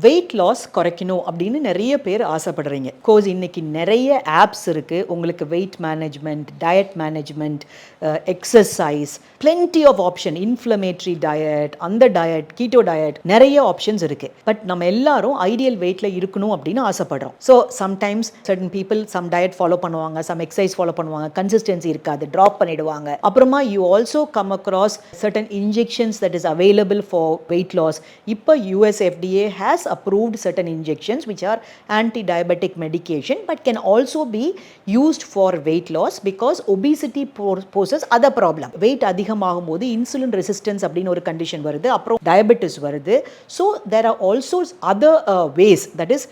Weight loss குறைக்கணும் அப்படின்னு நிறைய பேர் ஆசைப்படுறீங்க. கோர்ஸ் இன்னைக்கு நிறைய ஆப்ஸ் இருக்குது உங்களுக்கு weight management, diet management, exercise, plenty of option, inflammatory diet, அந்த டயட், கீட்டோ டயட், நிறைய ஆப்ஷன்ஸ் இருக்குது. பட் நம்ம எல்லாரும் ஐடியல் வெயிட்டில் இருக்கணும் அப்படின்னு ஆசைப்படுறோம். So sometimes certain people some diet follow பண்ணுவாங்க, சம் எக்ஸசைஸ் ஃபாலோ பண்ணுவாங்க, கன்சிஸ்டன்சி இருக்காது, ட்ராப் பண்ணிடுவாங்க. அப்புறமா you also come across certain injections that is available for weight loss. இப்போ US FDA has approved certain injections which are anti-diabetic medication but can also be used for weight loss because obesity poses other problem. weight அதிகமாகும் போது insulin resistance அப்படின ஒரு condition வருது, அப்புறம் diabetes வருது. So there are also other ways, that is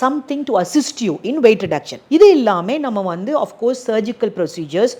something to assist you in weight reduction. இது இல்லாம நம்ம வந்து of course surgical procedures,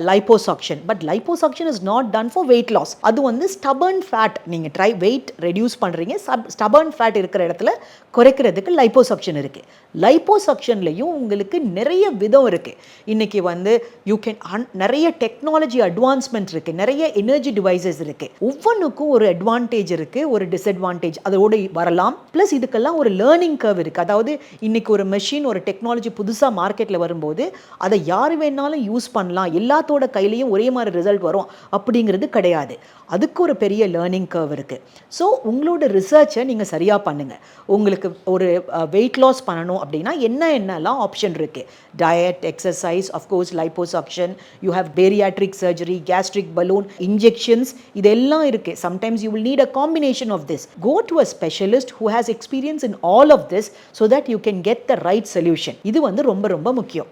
liposuction, but liposuction is not done for weight loss. அது வந்து stubborn fat, நீங்க try weight reduce பண்றீங்க, stubborn fat இருக்கிற இடத்துல குறைக்கிறதுக்கு லைப்போசக்ஷன் இருக்கு. லைப்போசக்ஷன்லையும் உங்களுக்கு நிறைய விதம் இருக்கு. இன்னைக்கு வந்து யூ கேன் நிறைய டெக்னாலஜி அட்வான்ஸ்மெண்ட் இருக்கு, நிறைய எனர்ஜி டிவைசஸ் இருக்கு. ஒவ்வொன்றுக்கும் ஒரு அட்வான்டேஜ் இருக்கு, ஒரு டிஸ்அட்வான்டேஜ் அதோட வரலாம். பிளஸ் இதுக்கெல்லாம் ஒரு லேர்னிங் கர்வ் இருக்கு. அதாவது இன்னைக்கு ஒரு மெஷின், ஒரு டெக்னாலஜி புதுசா மார்க்கெட்ல வரும்போது அதை யார் வேணாலும் யூஸ் பண்ணலாம், எல்லாத்தோட கையிலையும் ஒரே மாதிரி ரிசல்ட் வரும் அப்படிங்கிறது கிடையாது. அதுக்கு ஒரு பெரிய லேர்னிங் கர்வ் இருக்கு. ஸோ உங்களோட ரிசர்ச்சை நீங்கள் சரியாக பண்ணுங்கள். உங்களுக்கு ஒரு வெயிட் லாஸ் பண்ணணும் அப்படின்னா என்னெல்லாம் ஆப்ஷன் இருக்குது? Diet, exercise, of course liposuction, you have bariatric surgery, gastric balloon, injections, இதெல்லாம் இருக்குது. Sometimes you will need a combination of this. Go to a specialist who has experience in all of this so that you can get the right solution. இது வந்து ரொம்ப ரொம்ப முக்கியம்.